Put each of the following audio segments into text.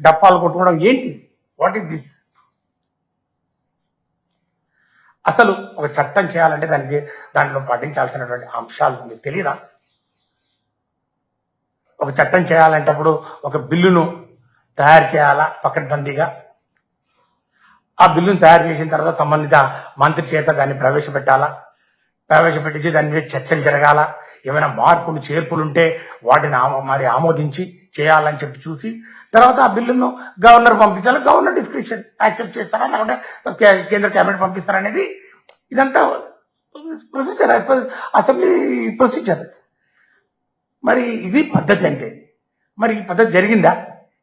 డప్పాలు కొట్టుకోవడం ఏంటి? What is this? అసలు ఒక చట్టం చేయాలంటే దాంట్లో పాటించాల్సినటువంటి అంశాలు మీకు తెలియదా? ఒక చట్టం చేయాలంటప్పుడు ఒక బిల్లును తయారు చేయాలా పకడ్బందీగా. ఆ బిల్లును తయారు చేసిన తర్వాత సంబంధిత మంత్రి చేత దాన్ని ప్రవేశపెట్టి దాని మీద చర్చలు జరగాల. ఏమైనా మార్పులు చేర్పులు ఉంటే వాటిని మరి ఆమోదించి చేయాలని చెప్పి చూసి తర్వాత ఆ బిల్లును గవర్నర్ పంపించాలి. గవర్నర్ డిస్క్రిప్షన్ యాక్సెప్ట్ చేస్తారా లేకుంటే కేంద్ర కేబినెట్ పంపిస్తారా అనేది ఇదంతా ప్రొసీజర్, అసెంబ్లీ ప్రొసీజర్. మరి ఇది పద్ధతి అంటే మరి ఈ పద్ధతి జరిగిందా?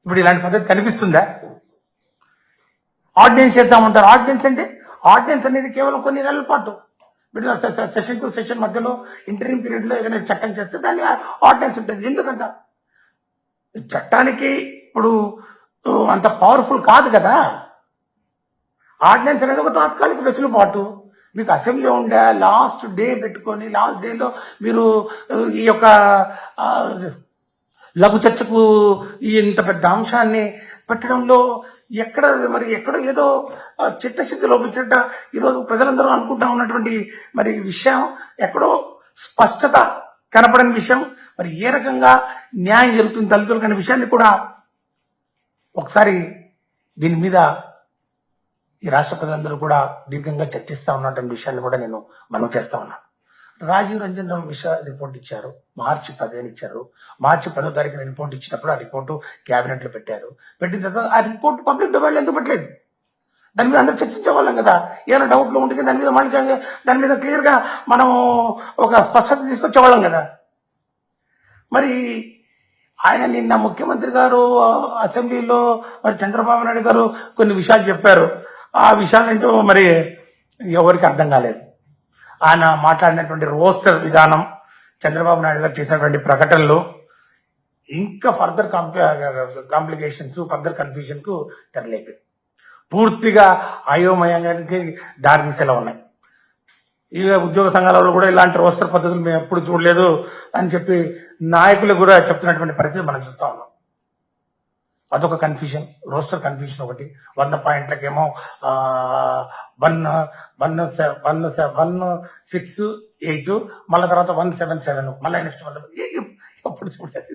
ఇప్పుడు ఇలాంటి పద్ధతి కనిపిస్తుందా? ఆర్డినెన్స్ చేద్దామంటారు. ఆర్డినెన్స్ అనేది కేవలం కొన్ని నెలల పాటు సెషన్ టు సెషన్ మధ్యలో ఇంటర్వ్యూ పీరియడ్ లో ఏదైనా చట్టం చేస్తే దాన్ని ఆర్డినెన్స్ ఉంటుంది. ఎందుకంట చట్టానికి ఇప్పుడు అంత పవర్ఫుల్ కాదు కదా. ఆర్డినెన్స్ అనేది ఒక తాత్కాలిక వెసులుబాటు. మీకు అసెంబ్లీ ఉండే లాస్ట్ డే పెట్టుకొని లాస్ట్ డేలో మీరు ఈ యొక్క లఘు చర్చకు ఇంత పెద్ద అంశాన్ని పెట్టడంలో ఎక్కడో ఏదో చిత్తశుద్ధి లోపించట ఈరోజు ప్రజలందరూ అనుకుంటా ఉన్నటువంటి మరి విషయం ఎక్కడో స్పష్టత కనపడని విషయం. మరి ఏ రకంగా న్యాయం జరుగుతుంది దళితులకు అనే విషయాన్ని కూడా ఒకసారి దీని మీద ఈ రాష్ట్ర ప్రజలందరూ కూడా దీర్ఘంగా చర్చిస్తా ఉన్నటువంటి విషయాన్ని కూడా నేను మనం చేస్తా ఉన్నాను. రాజీవ్ రంజన్ రిపోర్ట్ ఇచ్చారు, మార్చి 10 ఇచ్చారు. మార్చి 10వ తారీఖున రిపోర్ట్ ఇచ్చినప్పుడు ఆ రిపోర్టు క్యాబినెట్ లో పెట్టారు. పెట్టిన తర్వాత ఆ రిపోర్ట్ పబ్లిక్ డొమైన్ ఎందుకు పెట్టలేదు? దాని మీద అందరూ చర్చించేవాళ్ళం కదా. ఏమైనా డౌట్లు ఉంటే దాని మీద మళ్ళీ దాని మీద క్లియర్ గా మనం ఒక స్పష్టత తీసుకొచ్చేవాళ్ళం కదా. మరి ఆయన నిన్న ముఖ్యమంత్రి గారు అసెంబ్లీలో మరి చంద్రబాబు నాయుడు గారు కొన్ని విషయాలు చెప్పారు. ఆ విషయాలేంటో మరి ఎవరికి అర్థం కాలేదు. ఆయన మాట్లాడినటువంటి రోస్టర్ విధానం, చంద్రబాబు నాయుడు గారు చేసినటువంటి ప్రకటనలు ఇంకా ఫర్దర్ కాంప్లికేషన్స్, ఫర్దర్ కన్ఫ్యూజన్ కు తెరలేపి పూర్తిగా అయోమయానికి దారితీసేలా ఉన్నాయి. ఈ ఉద్యోగ సంఘాలలో కూడా ఇలాంటి రోస్టర్ పద్ధతులు మేము ఎప్పుడు చూడలేదు అని చెప్పి నాయకులు కూడా చెప్తున్నటువంటి పరిస్థితి మనం చూస్తా ఉన్నాం. అదొక కన్ఫ్యూజన్, రోస్టర్ కన్ఫ్యూజన్ ఒకటి. 100 పాయింట్లకేమో 168 మళ్ళీ తర్వాత 177 మళ్ళీ నెక్స్ట్ ఎప్పుడు చూడలేదు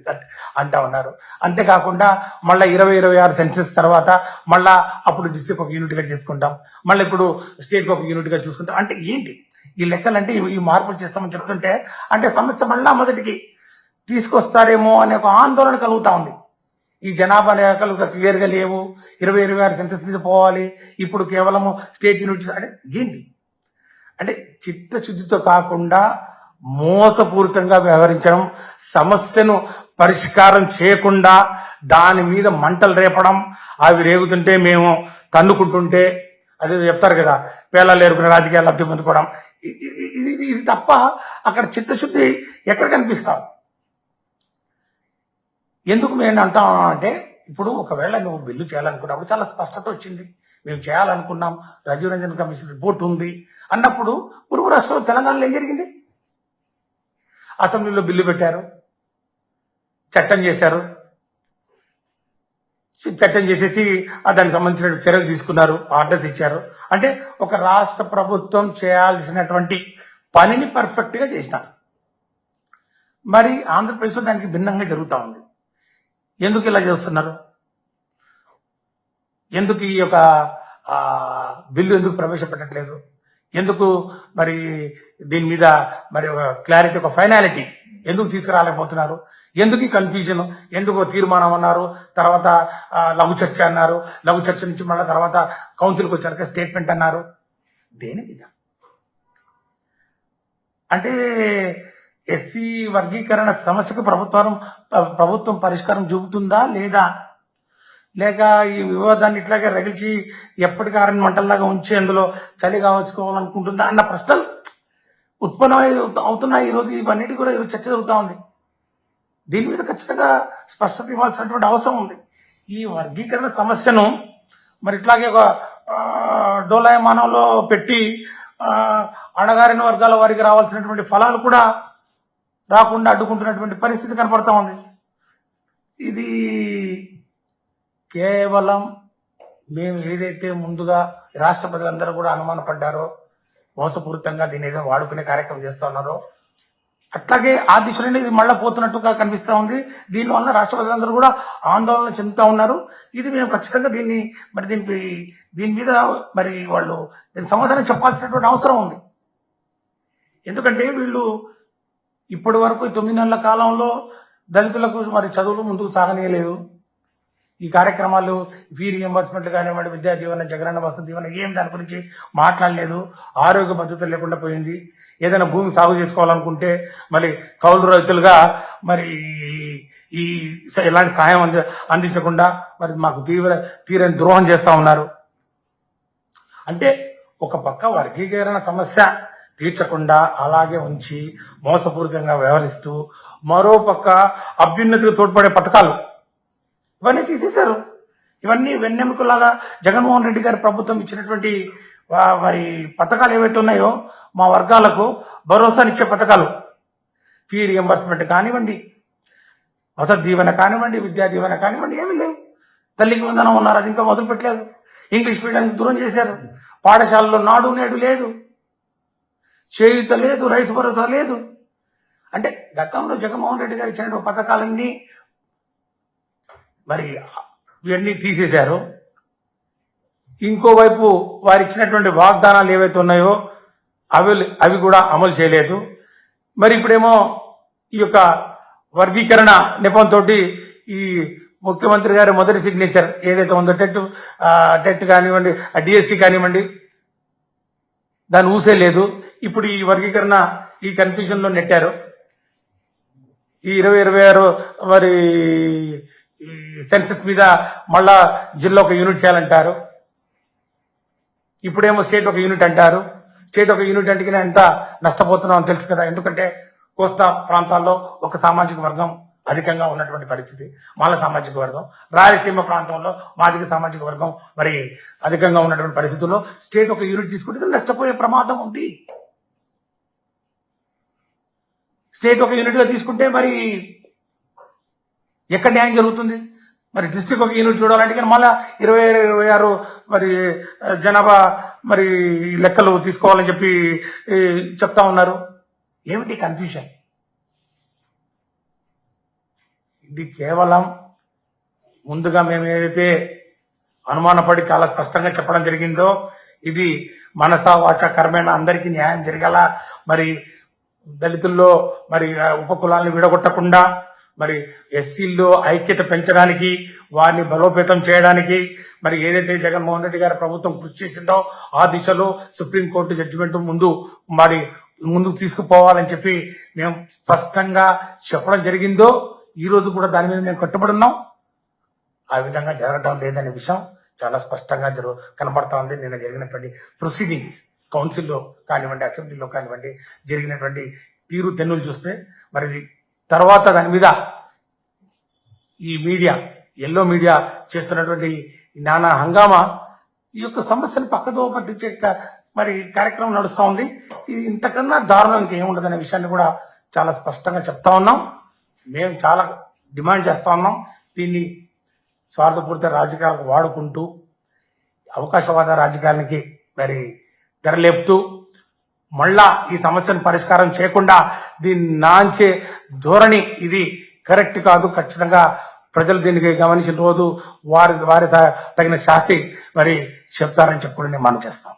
అంటా ఉన్నారు. అంతేకాకుండా మళ్ళీ 2026 సెన్సెస్ తర్వాత మళ్ళా అప్పుడు డిస్ట్రిక్ట్ ఒక యూనిట్ గా చేసుకుంటాం, మళ్ళీ ఇప్పుడు స్టేట్ ఒక యూనిట్ గా చూసుకుంటాం. అంటే ఏంటి ఈ లెక్కలంటే? ఈ మార్పులు చేస్తామని చెప్తుంటే అంటే సమస్య మళ్ళా మొదటికి తీసుకొస్తారేమో అనే ఒక ఆందోళన కలుగుతా ఉంది. ఈ జనాభా లెక్కలు క్లియర్ గా లేవు, 2026 సెన్సెస్ మీద పోవాలి, ఇప్పుడు కేవలం స్టేట్ యూనిట్ అంటే ఏంటి? అంటే చిత్తశుద్ధితో కాకుండా మోసపూరితంగా వ్యవహరించడం, సమస్యను పరిష్కారం చేయకుండా దాని మీద మంటలు రేపడం, అవి రేగుతుంటే మేము తన్నుకుంటుంటే అదే చెప్తారు కదా, పేలాలు ఏరుకునే రాజకీయాలు లబ్ధి పొందుకోవడం. ఇది తప్ప అక్కడ చిత్తశుద్ధి ఎక్కడ కనిపిస్తాం? ఎందుకు మేము అంటాం అంటే ఇప్పుడు ఒకవేళ నువ్వు బిల్లు చేయాలనుకున్నప్పుడు చాలా స్పష్టత వచ్చింది, మేము చేయాలనుకున్నాం, రాజీవ్ రంజన్ కమిషన్ రిపోర్ట్ ఉంది అన్నప్పుడు పొరుగు రాష్ట్రంలో తెలంగాణలో ఏం జరిగింది? అసెంబ్లీలో బిల్లు పెట్టారు, చట్టం చేశారు, చట్టం చేసేసి దానికి సంబంధించిన చర్యలు తీసుకున్నారు, ఆర్డర్స్ ఇచ్చారు. అంటే ఒక రాష్ట్ర ప్రభుత్వం చేయాల్సినటువంటి పనిని పర్ఫెక్ట్ గా చేసినారు. మరి ఆంధ్రప్రదేశ్లో దానికి భిన్నంగా జరుగుతూ ఉంది. ఎందుకు ఇలా చేస్తున్నారు? ఎందుకు ఈ యొక్క బిల్లు ఎందుకు ప్రవేశపెట్టట్లేదు? ఎందుకు మరి దీని మీద మరి ఒక క్లారిటీ, ఒక ఫైనాలిటీ ఎందుకు తీసుకురాలేకపోతున్నారు? ఎందుకు ఈ కన్ఫ్యూజన్? ఎందుకు తీర్మానం అన్నారు, తర్వాత లఘు చర్చ అన్నారు, లఘు చర్చ నుంచి మళ్ళీ తర్వాత కౌన్సిల్కి వచ్చాక స్టేట్మెంట్ అన్నారు. దేని మీద? అంటే ఎస్సీ వర్గీకరణ సమస్యకు ప్రభుత్వం పరిష్కారం చూపుతుందా లేదా, లేక ఈ వివాదాన్ని ఇట్లాగే రగిల్చి ఎప్పటికీ ఆరని మంటల్లాగా ఉంచి అందులో చలి కావచ్చుకోవాలనుకుంటుందా అన్న ప్రశ్నలు ఉత్పన్నమై అవుతున్నాయి. ఈరోజు ఇవన్నిటి కూడా ఈరోజు చర్చ జరుగుతూ ఉంది. దీని మీద ఖచ్చితంగా స్పష్టత ఇవ్వాల్సినటువంటి అవసరం ఉంది. ఈ వర్గీకరణ సమస్యను మరి ఇట్లాగే ఒక డోలాయమానంలో పెట్టి అణగారిన వర్గాల వారికి రావాల్సినటువంటి ఫలాలు కూడా రాకుండా అడ్డుకుంటున్నటువంటి పరిస్థితి కనపడతా ఉంది. ఇది కేవలం మేము ఏదైతే ముందుగా రాష్ట్ర ప్రజలందరూ కూడా అనుమానపడ్డారో మోసపూరితంగా దీన్ని ఏదో వాడుకునే కార్యక్రమం చేస్తా ఉన్నారో అట్లాగే ఆ దిశలోనే ఇది మళ్ళా పోతున్నట్టుగా కనిపిస్తా ఉంది. దీనివల్ల రాష్ట్ర ప్రజలందరూ కూడా ఆందోళన చెందుతా ఉన్నారు. ఇది మేము ఖచ్చితంగా దీని మీద మరి వాళ్ళు దీనికి సమాధానం చెప్పాల్సినటువంటి అవసరం ఉంది. ఎందుకంటే వీళ్ళు ఇప్పటి వరకు 9 నెలల కాలంలో దళితులకు మరి చదువులు ముందుకు సాగనీయలేదు. ఈ కార్యక్రమాలు ఫీ రియంబర్స్మెంట్లు కానివ్వండి, విద్యా దీవెన, జగనన్న వసతి దీవెన ఏం దాని గురించి మాట్లాడలేదు. ఆరోగ్య భద్రత లేకుండా పోయింది. ఏదైనా భూమి సాగు చేసుకోవాలనుకుంటే మరి కౌలు రైతులుగా మరి ఈ ఎలాంటి సహాయం అందించకుండా మరి మాకు తీరని ద్రోహం చేస్తా ఉన్నారు. అంటే ఒక పక్క వర్గీకరణ సమస్య తీర్చకుండా అలాగే ఉంచి మోసపూరితంగా వ్యవహరిస్తూ మరో పక్క అభ్యున్నతికి తోడ్పడే పథకాలు ఇవన్నీ తీసేశారు. ఇవన్నీ వెన్నెముకలాగా జగన్మోహన్ రెడ్డి గారి ప్రభుత్వం ఇచ్చినటువంటి మరి పథకాలు ఏవైతే ఉన్నాయో మా వర్గాలకు భరోసానిచ్చే పథకాలు, ఫీ రియంబర్స్మెంట్ కానివ్వండి, వసతి దీవెన కానివ్వండి, విద్యా దీవెన కానివ్వండి, ఏమీ లేవు. తల్లికి వందనం ఉన్నారు, అది ఇంకా మొదలు పెట్టలేదు. ఇంగ్లీష్ మీడియానికి దూరం చేశారు. పాఠశాలలో నాడు నేడు లేదు, చేయూత లేదు, రైతు భరోసా లేదు. అంటే గతంలో జగన్మోహన్ రెడ్డి గారు ఇచ్చిన పథకాలన్నీ మరి ఇవన్నీ తీసేశారు. ఇంకోవైపు వారు ఇచ్చినటువంటి వాగ్దానాలు ఏవైతే ఉన్నాయో అవి కూడా అమలు చేయలేదు. మరి ఇప్పుడేమో ఈ యొక్క వర్గీకరణ నెపంతో ఈ ముఖ్యమంత్రి గారి మొదటి సిగ్నేచర్ ఏదైతే ఉందో టెట్ కానివ్వండి, డిఎస్సి కానివ్వండి, దాన్ని ఊసే లేదు. ఇప్పుడు ఈ వర్గీకరణ ఈ కన్ఫ్యూజన్ లో నెట్టారు. ఈ 2026 మరి సెన్సెస్ మీద మళ్ళా జిల్లా ఒక యూనిట్ చేయాలంటారు. ఇప్పుడేమో స్టేట్ ఒక యూనిట్ అంటారు. స్టేట్ ఒక యూనిట్ అంటే ఎంత నష్టపోతున్నామో తెలుసు కదా. ఎందుకంటే కోస్తా ప్రాంతాల్లో ఒక సామాజిక వర్గం అధికంగా ఉన్నటువంటి పరిస్థితి, మాల సామాజిక వర్గం, రాయలసీమ ప్రాంతంలో మాదిగ సామాజిక వర్గం మరి అధికంగా ఉన్నటువంటి పరిస్థితుల్లో స్టేట్ ఒక యూనిట్ తీసుకుంటే నష్టపోయే ప్రమాదం ఉంది. స్టేట్ ఒక యూనిట్ గా తీసుకుంటే మరి ఎక్కడ న్యాయం జరుగుతుంది? మరి డిస్ట్రిక్ట్ ఒక యూనిట్ చూడాలంటే కానీ మళ్ళా 26 మరి జనాభా మరి లెక్కలు తీసుకోవాలని చెప్పి చెప్తా ఉన్నారు. ఏమిటి కన్ఫ్యూషన్? ఇది కేవలం ముందుగా మేము ఏదైతే అనుమానపడి చాలా స్పష్టంగా చెప్పడం జరిగిందో ఇది మనసా వాచ కర్మేణ అందరికీ న్యాయం జరగాల, మరి దళితుల్లో మరి ఉపకులాలను విడగొట్టకుండా మరి ఎస్సీల్లో ఐక్యత పెంచడానికి, వారిని బలోపేతం చేయడానికి మరి ఏదైతే జగన్మోహన్ రెడ్డి గారి ప్రభుత్వం కృషి చేసిందో ఆ దిశలో సుప్రీంకోర్టు జడ్జిమెంట్ ముందుకు తీసుకుపోవాలని చెప్పి మేము స్పష్టంగా చెప్పడం జరిగిందో ఈ రోజు కూడా దాని మీద మేము కట్టుబడి ఉన్నాం. ఆ విధంగా జరగడం లేదనే విషయం చాలా స్పష్టంగా కనబడతా ఉంది. నిన్న జరిగినటువంటి ప్రొసీడింగ్స్ కౌన్సిల్లో కానివ్వండి, అసెంబ్లీలో కానివ్వండి జరిగినటువంటి తీరు తెన్నులు చూస్తే మరి తర్వాత దాని మీద ఈ మీడియా, ఎల్లో మీడియా చేస్తున్నటువంటి నానా హంగామా ఈ యొక్క సమస్యను పక్కదో పట్టించే మరి కార్యక్రమం నడుస్తూ ఉంది. ఇది ఇంతకన్నా దారుణం ఇంకేముండదనే విషయాన్ని కూడా చాలా స్పష్టంగా చెప్తా ఉన్నాం. మేము చాలా డిమాండ్ చేస్తా ఉన్నాం. దీన్ని స్వార్థపూరిత రాజకీయాలకు వాడుకుంటూ అవకాశవాద రాజకీయాలకి మరి తెరలేపుతూ మళ్ళా ఈ సమస్యను పరిష్కారం చేయకుండా దీన్ని నాంచే ధోరణి ఇది కరెక్ట్ కాదు. ఖచ్చితంగా ప్రజలు దీనికి గమనించిన రోజు వారి తగిన శాస్తి మరి చెప్తారని చెప్పుకుని నేను మనం చేస్తాం.